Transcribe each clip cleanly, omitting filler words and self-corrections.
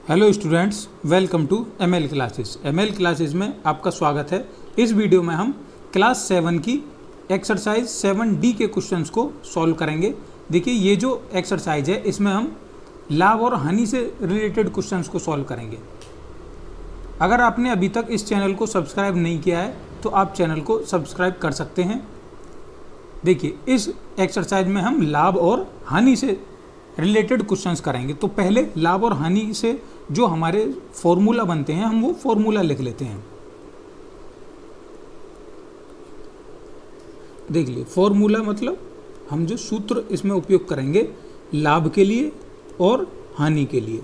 Hello students, welcome to ML classes. ML classes में आपका स्वागत है। इस वीडियो में हम क्लास 7 की एक्सरसाइज 7D के क्वेश्चंस को सॉल्व करेंगे। देखिए, ये जो एक्सरसाइज है इसमें हम लाभ और हानि से रिलेटेड क्वेश्चंस को सॉल्व करेंगे। अगर आपने अभी तक इस चैनल को सब्सक्राइब नहीं किया है तो आप चैनल को सब्सक्राइब कर सकते हैं। देखिए, इस एक्सरसाइज में हम लाभ और हानि से रिलेटेड क्वेश्चंस करेंगे। तो पहले लाभ और हानि से जो हमारे फॉर्मूला बनते हैं हम वो फॉर्मूला लिख लेते हैं। देख लिए, फॉर्मूला मतलब हम जो सूत्र इसमें उपयोग करेंगे लाभ के लिए और हानि के लिए।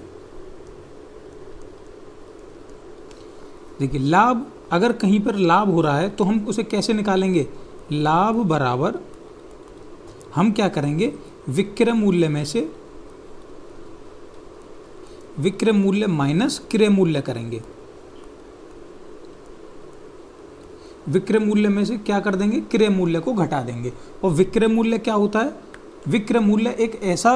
देखिए, लाभ, अगर कहीं पर लाभ हो रहा है तो हम उसे कैसे निकालेंगे? लाभ बराबर हम क्या करेंगे, विक्रय मूल्य में से विक्रय मूल्य माइनस क्रय मूल्य करेंगे। विक्रय मूल्य में से क्या कर देंगे, क्रय मूल्य को घटा देंगे। और विक्रय मूल्य क्या होता है? विक्रय मूल्य एक ऐसा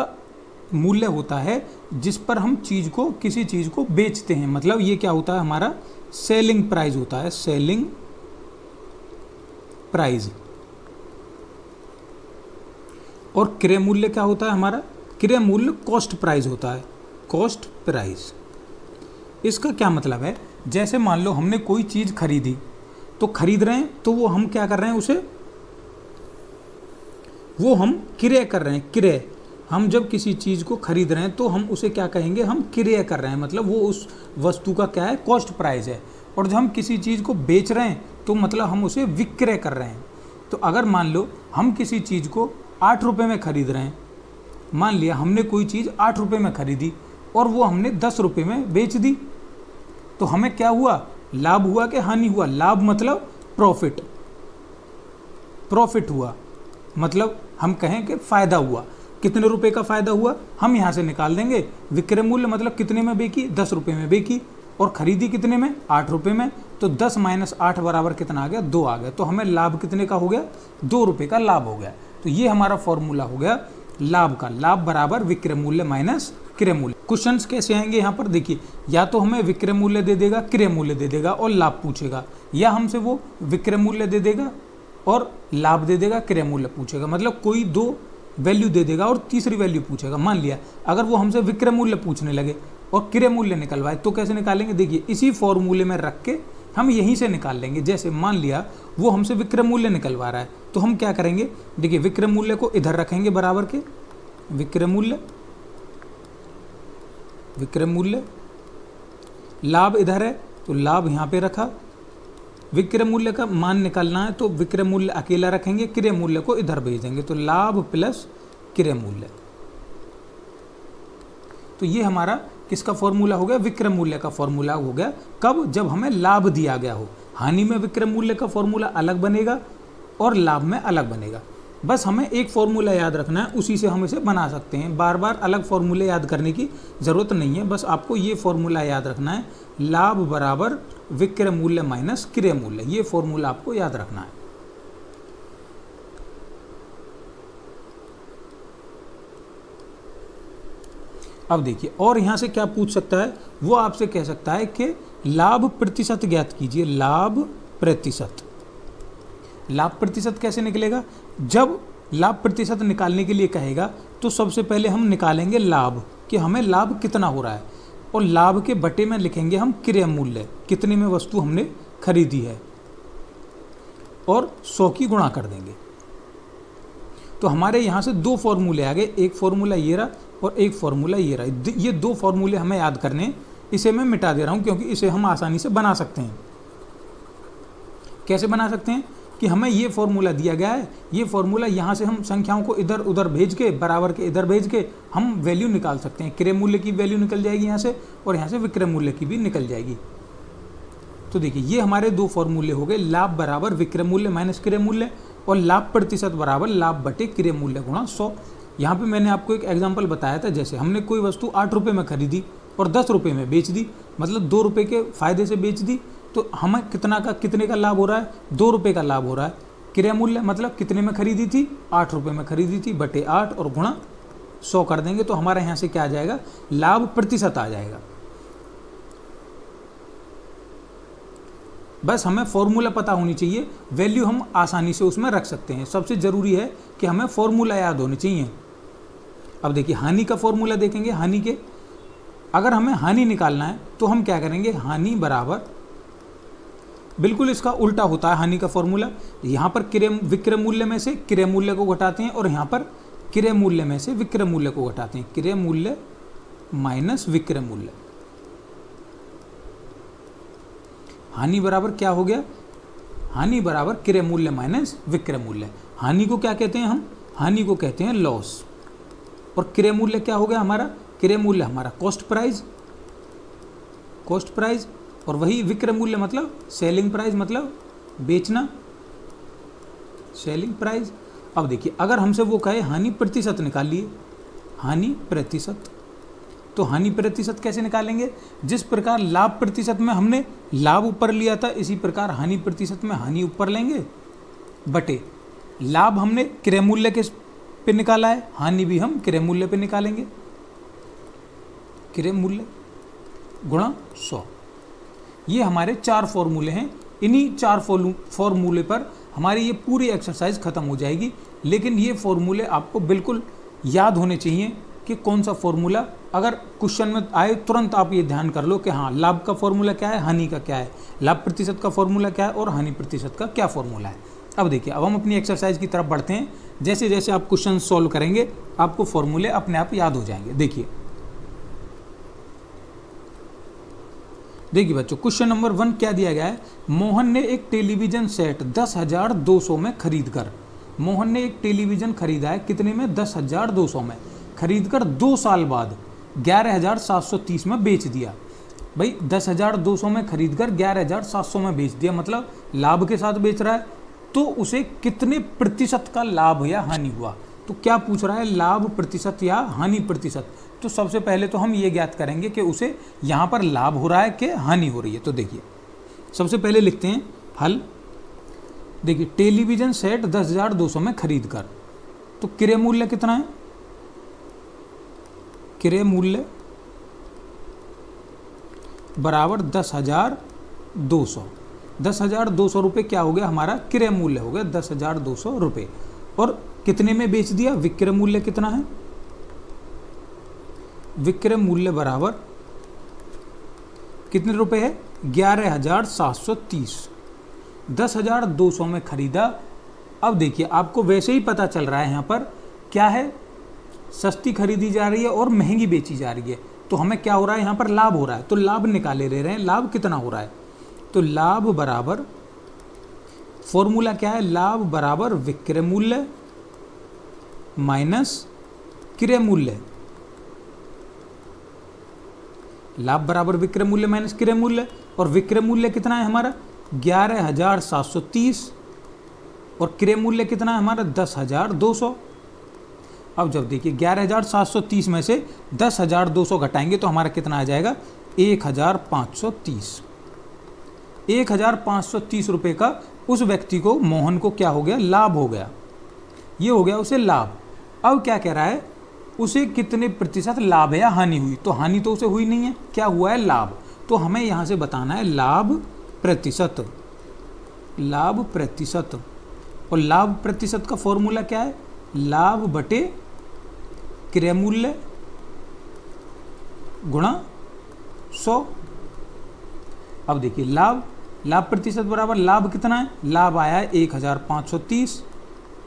मूल्य होता है जिस पर हम चीज को, किसी चीज को बेचते हैं। मतलब ये क्या होता है, हमारा सेलिंग प्राइस होता है, सेलिंग प्राइस। और क्रय मूल्य क्या होता है हमारा? क्रय मूल्य कॉस्ट प्राइस होता है, कॉस्ट प्राइस। इसका क्या मतलब है, जैसे मान लो हमने कोई चीज खरीदी, तो खरीद रहे हैं तो वो हम क्या कर रहे हैं, उसे वो हम क्रय कर रहे हैं। क्रय, हम जब किसी चीज को खरीद रहे हैं तो हम उसे क्या कहेंगे, हम क्रय कर रहे हैं। मतलब वो उस वस्तु का क्या है, कॉस्ट प्राइस है। और जब हम किसी चीज को बेच रहे हैं तो मतलब हम उसे विक्रय कर रहे हैं। तो अगर मान लो हम किसी चीज को 8 रुपये में खरीद रहे हैं, मान लिया हमने कोई चीज़ 8 रुपये में खरीदी और वो हमने 10 रुपये में बेच दी, तो हमें क्या हुआ, लाभ हुआ कि हानि हुआ? लाभ मतलब प्रॉफिट, प्रॉफिट हुआ, मतलब हम कहें कि फायदा हुआ। कितने रुपए का फायदा हुआ हम यहाँ से निकाल देंगे। विक्रय मूल्य मतलब कितने में बेची, 10 रुपये में बेची, और खरीदी कितने में, 8 रुपये में। तो 10 माइनस 8 बराबर कितना आ गया, 2 आ गया। तो हमें लाभ कितने का हो गया, 2 रुपये का लाभ हो गया। तो ये हमारा फॉर्मूला हो गया लाभ का। लाभ बराबर विक्रय मूल्य माइनस क्रय मूल्य। क्वेश्चंस कैसे आएंगे यहाँ पर? देखिए, या तो हमें विक्रय मूल्य दे देगा, क्रय मूल्य दे देगा और लाभ पूछेगा, या हमसे वो विक्रय मूल्य दे देगा और लाभ दे देगा, क्रय मूल्य पूछेगा। मतलब कोई दो वैल्यू दे देगा और तीसरी वैल्यू पूछेगा। मान लिया अगर वो हमसे विक्रय मूल्य पूछने लगे और क्रय मूल्य निकलवाए तो कैसे निकालेंगे? देखिए, इसी फॉर्मूले में रख के हम यहीं से निकाल लेंगे। जैसे मान लिया वो हमसे विक्रय मूल्य निकलवा रहा है तो हम क्या करेंगे, देखिए विक्रय मूल्य को इधर रखेंगे बराबर के, विक्रय मूल्य, विक्रय मूल्य, लाभ इधर है तो लाभ यहाँ पे रखा। विक्रय मूल्य का मान निकालना है तो विक्रय मूल्य अकेला रखेंगे, क्रय मूल्य को इधर भेज देंगे। तो लाभ प्लस क्रय मूल्य। तो ये हमारा किसका फॉर्मूला हो गया, विक्रय मूल्य का फॉर्मूला हो गया। कब? जब हमें लाभ दिया गया हो। हानि में विक्रय मूल्य का फॉर्मूला अलग बनेगा और लाभ में अलग बनेगा। बस हमें एक फॉर्मूला याद रखना है, उसी से हम इसे बना सकते हैं। बार बार अलग फॉर्मूले याद करने की ज़रूरत नहीं है, बस आपको ये फॉर्मूला याद रखना है, लाभ बराबर विक्रय मूल्य माइनस क्रय मूल्य। ये फॉर्मूला आपको याद रखना है। अब देखिए, और यहाँ से क्या पूछ सकता है, वो आपसे कह सकता है कि लाभ प्रतिशत ज्ञात कीजिए। लाभ प्रतिशत, लाभ प्रतिशत कैसे निकलेगा? जब लाभ प्रतिशत निकालने के लिए कहेगा तो सबसे पहले हम निकालेंगे लाभ, कि हमें लाभ कितना हो रहा है, और लाभ के बटे में लिखेंगे हम क्रय मूल्य, कितने में वस्तु हमने खरीदी है, और 100 की गुणा कर देंगे। तो हमारे यहाँ से दो फॉर्मूले आ गए, एक फॉर्मूला ये रहा और एक फॉर्मूला ये रहा। ये दो फॉर्मूले हमें याद करने, इसे मैं मिटा दे रहा हूँ क्योंकि इसे हम आसानी से बना सकते हैं। कैसे बना सकते हैं कि हमें ये फॉर्मूला दिया गया है, ये फॉर्मूला यहाँ से हम संख्याओं को इधर उधर भेज के, बराबर के इधर भेज के हम वैल्यू निकाल सकते हैं। क्रय मूल्य की वैल्यू निकल जाएगी यहाँ से, और यहाँ से विक्रय मूल्य की भी निकल जाएगी। तो देखिए, ये हमारे दो फॉर्मूले हो गए, लाभ बराबर विक्रय मूल्य माइनस क्रय मूल्य, और लाभ प्रतिशत बराबर लाभ बटे क्रय मूल्य गुणा 100। यहाँ पे मैंने आपको एक एग्जांपल बताया था, जैसे हमने कोई वस्तु 8 रुपये में खरीदी और 10 रुपये में बेच दी, मतलब 2 रुपये के फायदे से बेच दी, तो हमें कितने का लाभ हो रहा है, 2 रुपये का लाभ हो रहा है। क्रय मूल्य मतलब कितने में खरीदी थी, 8 रुपये में खरीदी थी, बटे 8 और गुणा 100 कर देंगे तो हमारे यहाँ से क्या आ जाएगा, लाभ प्रतिशत आ जाएगा। बस हमें फॉर्मूला पता होनी चाहिए, वैल्यू हम आसानी से उसमें रख सकते हैं। सबसे ज़रूरी है कि हमें फॉर्मूला याद होने चाहिए। अब देखिए हानि का फॉर्मूला देखेंगे। हानि के अगर हमें हानि निकालना है तो हम क्या करेंगे, हानि बराबर बिल्कुल इसका उल्टा होता है हानि का फॉर्मूला। यहाँ पर विक्रय मूल्य में से क्रय मूल्य को घटाते हैं और यहाँ पर क्रय मूल्य में से विक्रय मूल्य को घटाते हैं। क्रय मूल्य माइनस विक्रय मूल्य। हानि बराबर क्या हो गया, हानि बराबर क्रय मूल्य माइनस विक्रय मूल्य। हानि को क्या कहते हैं हम, हानि को कहते हैं लॉस। और क्रय मूल्य क्या हो गया हमारा, क्रय मूल्य हमारा कॉस्ट प्राइस, कॉस्ट प्राइस। और वही विक्रय मूल्य मतलब सेलिंग प्राइस, मतलब बेचना, सेलिंग प्राइस। अब देखिए अगर हमसे वो कहे हानि प्रतिशत निकालिए, हानि प्रतिशत, तो हानि प्रतिशत कैसे निकालेंगे, जिस प्रकार लाभ प्रतिशत में हमने लाभ ऊपर लिया था, इसी प्रकार हानि प्रतिशत में हानि ऊपर लेंगे, बटे लाभ हमने क्रय मूल्य के पे निकाला है, हानि भी हम क्रय मूल्य पे निकालेंगे। क्रय मूल्य गुणा 100। ये हमारे 4 फॉर्मूले हैं। इन्हीं 4 फॉर्मूले पर हमारी ये पूरी एक्सरसाइज खत्म हो जाएगी। लेकिन ये फॉर्मूले आपको बिल्कुल याद होने चाहिए कि कौन सा फॉर्मूला, अगर क्वेश्चन में आए तुरंत आप ये ध्यान कर लो कि हाँ लाभ का फॉर्मूला क्या है, हानि का क्या है, लाभ प्रतिशत का फॉर्मूला क्या है और हानि प्रतिशत का क्या फॉर्मूला है। अब देखिए अब हम अपनी एक्सरसाइज की तरफ बढ़ते हैं। जैसे जैसे आप क्वेश्चन सॉल्व करेंगे आपको फॉर्मूले अपने आप याद हो जाएंगे। देखिए बच्चों क्वेश्चन नंबर 1 क्या दिया गया है, मोहन ने एक टेलीविजन सेट 10,200 में खरीद कर, मोहन ने एक टेलीविजन खरीदा है कितने में, 10,200 में, खरीद कर 2 साल बाद 11,730 में बेच दिया। भाई 10,200 में खरीद कर 11,700 में बेच दिया, मतलब लाभ के साथ बेच रहा है, तो उसे कितने प्रतिशत का लाभ या हानि हुआ। तो क्या पूछ रहा है, लाभ प्रतिशत या हानि प्रतिशत। तो सबसे पहले तो हम ये ज्ञात करेंगे कि उसे यहाँ पर लाभ हो रहा है कि हानि हो रही है। तो देखिए सबसे पहले लिखते हैं हल। देखिए टेलीविजन सेट 10,200 में खरीद कर, तो क्रय मूल्य कितना है, क्रय मूल्य बराबर 10,200। 10,200 रुपये क्या हो गया हमारा, क्रय मूल्य हो गया 10,200 रुपये। और कितने में बेच दिया, विक्रय मूल्य कितना है, विक्रय मूल्य बराबर कितने रुपए है, 11,730। 10,200 में खरीदा। अब देखिए आपको वैसे ही पता चल रहा है यहाँ पर क्या है, सस्ती खरीदी जा रही है और महंगी बेची जा रही है, तो हमें क्या हो रहा है, यहाँ पर लाभ हो रहा है। तो लाभ निकाले ले रहे हैं, लाभ कितना हो रहा है, तो लाभ बराबर फॉर्मूला क्या है, लाभ बराबर विक्रय मूल्य माइनस क्रय मूल्य। लाभ बराबर विक्रय मूल्य माइनस क्रय मूल्य, और विक्रय मूल्य कितना है हमारा 11,730 और क्रय मूल्य कितना है हमारा 10,200। अब जब देखिए 11,730 में से 10,200 घटाएंगे तो हमारा कितना आ जाएगा 1,530। 1,530 रुपये का उस व्यक्ति को, मोहन को क्या हो गया, लाभ हो गया। ये हो गया उसे लाभ। अब क्या कह रहा है, उसे कितने प्रतिशत लाभ या हानि हुई। तो हानि तो उसे हुई नहीं है, क्या हुआ है, लाभ। तो हमें यहाँ से बताना है लाभ प्रतिशत, लाभ प्रतिशत। और लाभ प्रतिशत का फॉर्मूला क्या है, लाभ बटे क्रय मूल्य गुणा 100। अब देखिए लाभ प्रतिशत बराबर लाभ कितना है, लाभ आया है 1,530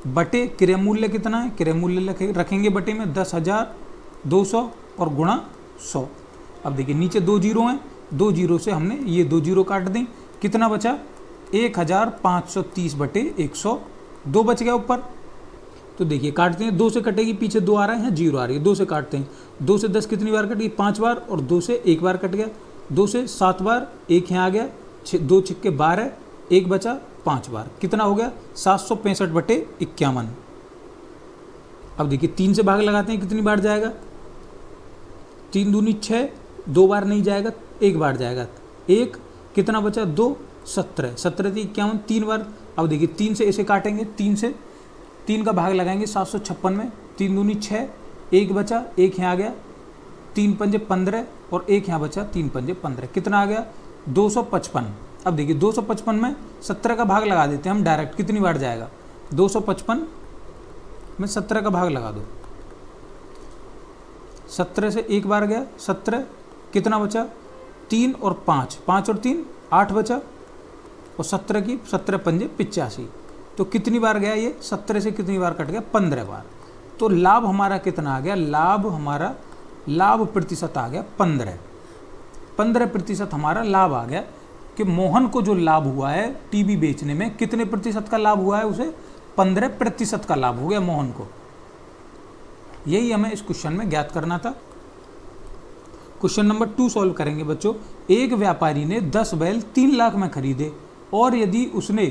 बटे क्रय मूल्य कितना है, क्रय मूल्य रखेंगे बटे में 10,200 और गुणा 100। अब देखिए नीचे 2 जीरो हैं, 2 जीरो से हमने ये 2 जीरो काट दें, कितना बचा 1,530 बटे 100, 2 बच गया ऊपर। तो देखिए काटते हैं, 2 से कटेगी, पीछे 2 आ रहा है, यहाँ 0 आ रही है, 2 से काटते हैं। 2 से 10 कितनी बार कट गई, 5 बार, और 2 से 1 बार कट गया। 2 से 7 बार, 1 यहाँ आ गया, 2 छिक्के 12, 1 बचा 5 बार, कितना हो गया 765 बटे 51। अब देखिए 3 से भाग लगाते हैं, कितनी बार जाएगा, 3 दूनी 6, 2 बार नहीं जाएगा, 1 बार जाएगा, 1 कितना बचा 2, 17, 17 थी 51, 3 बार। अब देखिए 3 से इसे काटेंगे, 3 का भाग लगाएंगे 756 में, 3 दूनी 6, 1 बचा, 1 यहाँ आ गया, 3 पंजे 15 और 1 यहाँ बचा, 3 पंजे 15, कितना आ गया 255। अब देखिए 255 में 17 का भाग लगा देते हैं हम डायरेक्ट, कितनी बार जाएगा, 255 में 17 का भाग लगा दो, 17 से एक बार गया 17, कितना बचा 3 और 5, 5 और 3 8 बचा, और 17 की 17 पंजे 85, तो कितनी बार गया ये, 17 से कितनी बार कट गया, 15 बार। तो लाभ हमारा कितना आ गया, लाभ प्रतिशत आ गया 15% हमारा लाभ आ गया, कि मोहन को जो लाभ हुआ है टीवी बेचने में कितने प्रतिशत का लाभ हुआ है, उसे 15% का लाभ हो गया मोहन को। यही हमें इस क्वेश्चन में ज्ञात करना था। क्वेश्चन नंबर 2 सॉल्व करेंगे बच्चों। एक व्यापारी ने 10 बैल 3 लाख में खरीदे और यदि उसने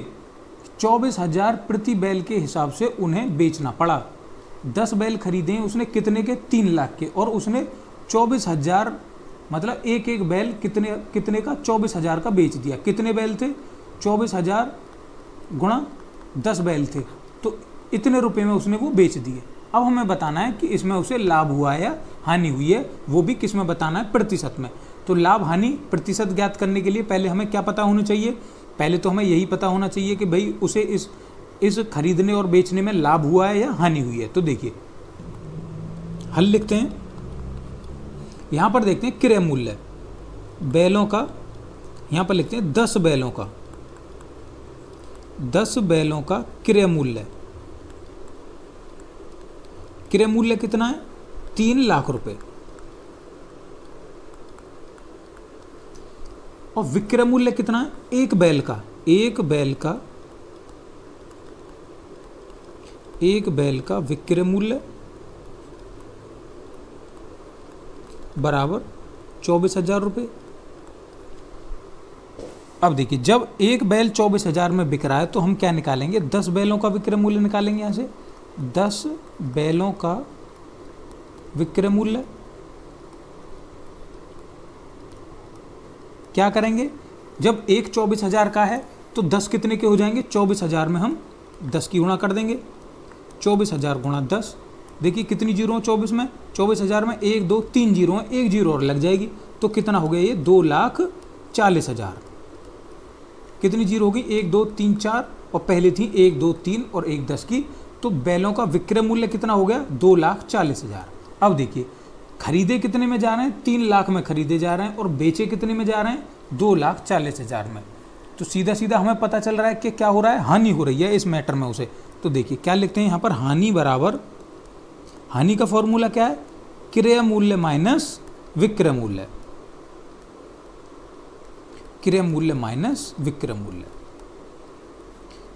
24,000 प्रति बैल के हिसाब से उन्हें बेचना पड़ा। 10 बैल खरीदे उसने कितने के, 3 लाख के, और उसने 24,000 मतलब एक एक बैल कितने का, 24,000 का बेच दिया। कितने बैल थे, 24,000 गुणा 10 बैल थे, तो इतने रुपए में उसने वो बेच दिए। अब हमें बताना है कि इसमें उसे लाभ हुआ है या हानि हुई है, वो भी किस में बताना है, प्रतिशत में। तो लाभ हानि प्रतिशत ज्ञात करने के लिए पहले हमें क्या पता होना चाहिए, पहले तो हमें यही पता होना चाहिए कि भाई उसे इस खरीदने और बेचने में लाभ हुआ है या हानि हुई है। तो देखिए हल लिखते हैं, यहाँ पर देखते हैं क्रय मूल्य बैलों का, यहाँ पर लिखते हैं 10 बैलों का, 10 बैलों का क्रय मूल्य, क्रय मूल्य कितना है, 3 लाख रुपए, और विक्रय मूल्य कितना है, एक बैल का विक्रय मूल्य बराबर 24,000 रुपये। अब देखिए जब एक बैल 24,000 में बिक रहा है तो हम क्या निकालेंगे, 10 बैलों का विक्रय मूल्य निकालेंगे। यहाँ से 10 बैलों का विक्रय मूल्य क्या करेंगे, जब एक 24,000 का है तो 10 कितने के हो जाएंगे, 24,000 में हम 10 की गुणा कर देंगे, 24,000 गुणा 10, देखिए कितनी जीरो है 24 में, 24,000 में 1 2 3 जीरो है, एक जीरो और लग जाएगी, तो कितना हो गया ये 2,40,000। कितनी जीरो होगी, 1 2 3 4, और पहले थी 1 2 3 और 1 10 की, तो बैलों का विक्रय मूल्य कितना हो गया, 2,40,000। अब देखिए खरीदे कितने में जा रहे हैं, 3 लाख में खरीदे जा रहे हैं, और बेचे कितने में जा रहे हैं, 2,40,000 में। तो सीधा सीधा हमें पता चल रहा है कि क्या हो रहा है, हानि हो रही है इस मैटर में उसे। तो देखिए क्या लिखते हैं यहाँ पर, हानि बराबर, हानि का फॉर्मूला क्या है, क्रय मूल्य माइनस विक्रय मूल्य, क्रय मूल्य माइनस विक्रय मूल्य,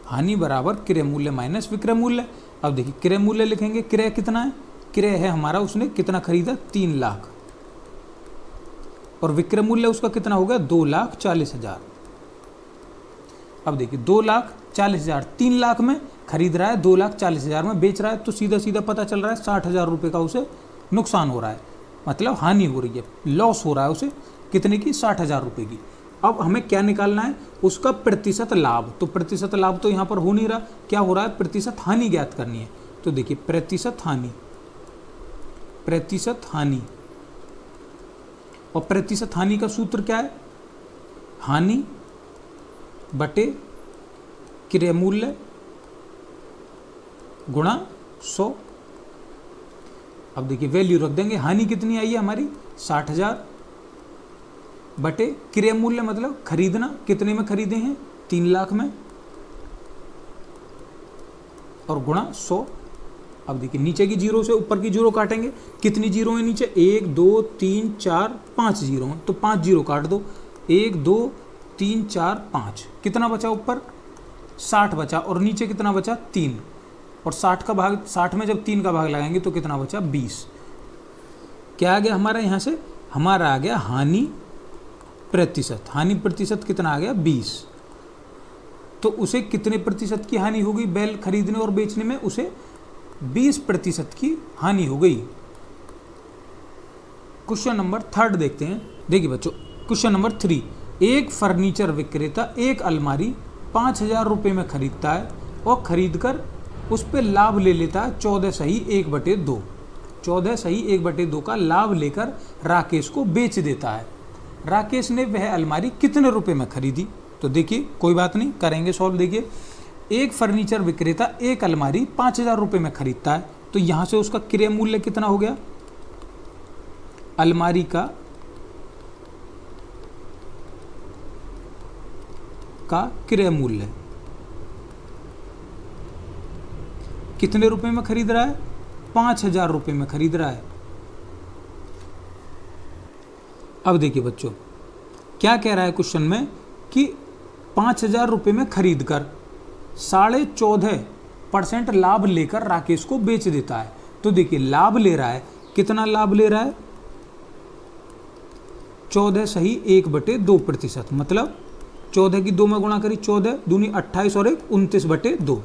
हानि बराबर क्रय मूल्य माइनस विक्रय मूल्य। अब देखिए क्रय मूल्य लिखेंगे, क्रय कितना है, क्रय है हमारा उसने कितना खरीदा, 3 लाख, और विक्रय मूल्य उसका कितना हो गया, 2,40,000। अब देखिए 2,40,000, 3 लाख में खरीद रहा है, 2,40,000 में बेच रहा है, तो सीधा सीधा पता चल रहा है 60,000 रुपये का उसे नुकसान हो रहा है, मतलब हानि हो रही है, लॉस हो रहा है उसे, कितने की, 60,000 रुपये की। अब हमें क्या निकालना है, उसका प्रतिशत लाभ। तो प्रतिशत लाभ तो यहाँ पर हो नहीं रहा, क्या हो रहा है, प्रतिशत हानि ज्ञात करनी है। तो देखिए प्रतिशत हानि, प्रतिशत हानि, और प्रतिशत हानि का सूत्र क्या है, हानि बटे क्रय मूल्य गुणा 100। अब देखिए वैल्यू रख देंगे, हानि कितनी आई है हमारी, 60,000 बटे क्रय मूल्य मतलब खरीदना, कितने में खरीदे हैं, 3 लाख में, और गुणा 100। अब देखिए नीचे की जीरो से ऊपर की जीरो काटेंगे, कितनी जीरो है नीचे, 1 2 3 4 5 जीरो हैं, तो 5 जीरो काट दो, 1 2 3 4 5, कितना बचा ऊपर, 60 बचा, और नीचे कितना बचा, 3, और 60 का भाग, 60 में जब 3 का भाग लगाएंगे तो कितना बचा, 20। क्या आ गया हमारा, यहाँ से हमारा आ गया हानि प्रतिशत, हानि प्रतिशत कितना आ गया, 20। तो उसे कितने प्रतिशत की हानि हो गई, बैल खरीदने और बेचने में उसे 20% की हानि हो गई। क्वेश्चन नंबर 3 देखते हैं। देखिए बच्चों क्वेश्चन नंबर 3, एक फर्नीचर विक्रेता एक अलमारी 5,000 रुपये में खरीदता है और खरीदकर उस पर लाभ ले लेता है 14/1/2। 14/1/2 का लाभ लेकर राकेश को बेच देता है। राकेश ने वह अलमारी कितने रुपए में खरीदी, तो देखिए कोई बात नहीं, करेंगे सॉल्व। देखिए एक फर्नीचर विक्रेता एक अलमारी 5,000 रुपये में खरीदता है, तो यहाँ से उसका क्रय मूल्य कितना हो गया, अलमारी का क्रय मूल्य कितने रुपए में खरीद रहा है, 5,000 रुपये में खरीद रहा है। अब देखिए बच्चों क्या कह रहा है क्वेश्चन में कि 5,000 रुपये में खरीद कर 14.5% लाभ लेकर राकेश को बेच देता है। तो देखिए लाभ ले रहा है, कितना लाभ ले रहा है, 14 सही 1/2%, मतलब 14 की 2 में गुणा करी, 14 दूनी 28 और 1 29/2,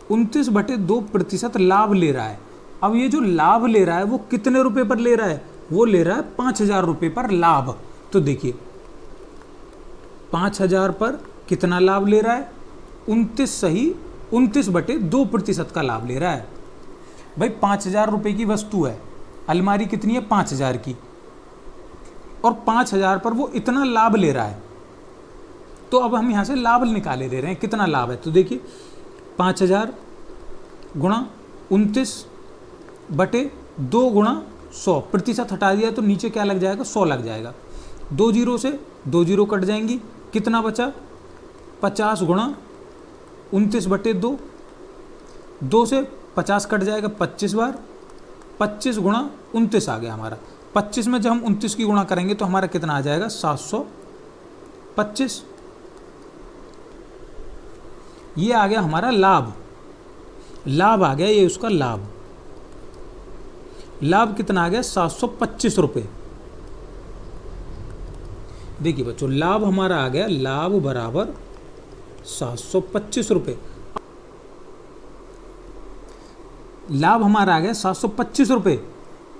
29/2% लाभ ले रहा है। अब ये जो लाभ ले रहा है वो कितने रुपए पर ले रहा है, वो ले रहा है 5,000 रुपये पर लाभ। तो देखिए 5,000 पर कितना लाभ ले रहा है, 29/2% का लाभ ले रहा है। भाई 5,000 रुपये की वस्तु है, अलमारी कितनी है 5,000 की, और 5,000 पर वो इतना लाभ ले रहा है। तो अब हम यहाँ से लाभ निकाले दे रहे हैं, कितना लाभ है। तो देखिए 5,000 गुणा 29/2 गुणा 100, प्रतिशत हटा दिया तो नीचे क्या लग जाएगा, 100 लग जाएगा। 2 जीरो से 2 जीरो कट जाएंगी, कितना बचा, 50 गुणा 29/2, 2 से 50 कट जाएगा 25 बार, 25 गुणा 29 आ गया हमारा। 25 में जब हम 29 की गुणा करेंगे तो हमारा कितना आ जाएगा, 725। ये आ गया हमारा लाभ, लाभ आ गया, ये उसका लाभ, लाभ कितना आ गया, 725 रुपये। देखिए बच्चों लाभ हमारा आ गया, लाभ बराबर 725 रुपये। लाभ हमारा आ गया 725 रुपये,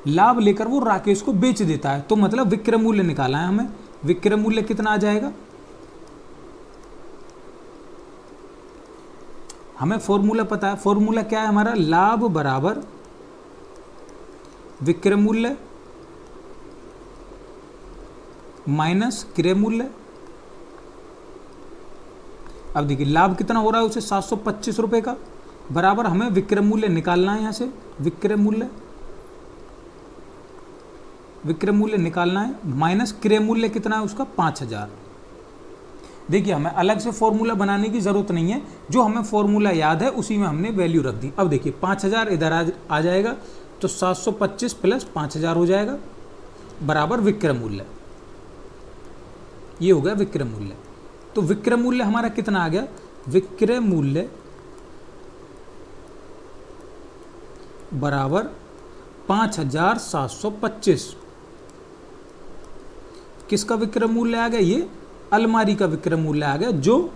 लाभ लेकर वो राकेश को बेच देता है। तो मतलब विक्रय मूल्य निकाला है हमें, विक्रय मूल्य कितना आ जाएगा, हमें फॉर्मूला पता है, फॉर्मूला क्या है हमारा, लाभ बराबर विक्रय मूल्य माइनस क्रय मूल्य। अब देखिए लाभ कितना हो रहा है उसे 725 रुपये का, बराबर हमें विक्रय मूल्य निकालना है, यहाँ से विक्रय मूल्य निकालना है, माइनस क्रय मूल्य कितना है उसका 5,000। देखिए हमें अलग से फॉर्मूला बनाने की ज़रूरत नहीं है, जो हमें फॉर्मूला याद है उसी में हमने वैल्यू रख दी। अब देखिए 5,000 इधर आ जाएगा तो 725 प्लस 5,000 हो जाएगा, बराबर विक्रय मूल्य, ये हो गया विक्रय मूल्य। तो विक्रय मूल्य हमारा कितना आ गया, विक्रय मूल्य बराबर 5,725। किसका विक्रय मूल्य आ गया, ये अलमारी का विक्रय मूल्य आ गया, जो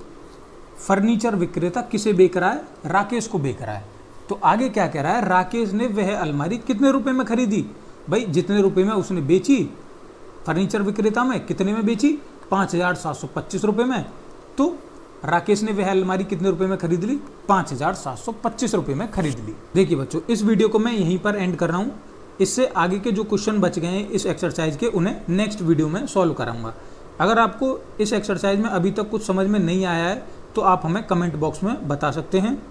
फर्नीचर विक्रेता किसे बेच रहा है, राकेश को बेच रहा है। तो आगे क्या कह रहा है, राकेश ने वह अलमारी कितने रुपए में खरीदी, भाई जितने रुपए में उसने बेची फर्नीचर विक्रेता में, कितने में बेची, 5,725 रुपये में। तो राकेश ने वह अलमारी कितने रुपए में खरीद ली, 5,725 रुपये में खरीद ली। देखिए बच्चों इस वीडियो को मैं यहीं पर एंड कर रहा हूँ, इससे आगे के जो क्वेश्चन बच गए हैं इस एक्सरसाइज के, उन्हें नेक्स्ट वीडियो में सॉल्व कराऊंगा। अगर आपको इस एक्सरसाइज में अभी तक कुछ समझ में नहीं आया है तो आप हमें कमेंट बॉक्स में बता सकते हैं।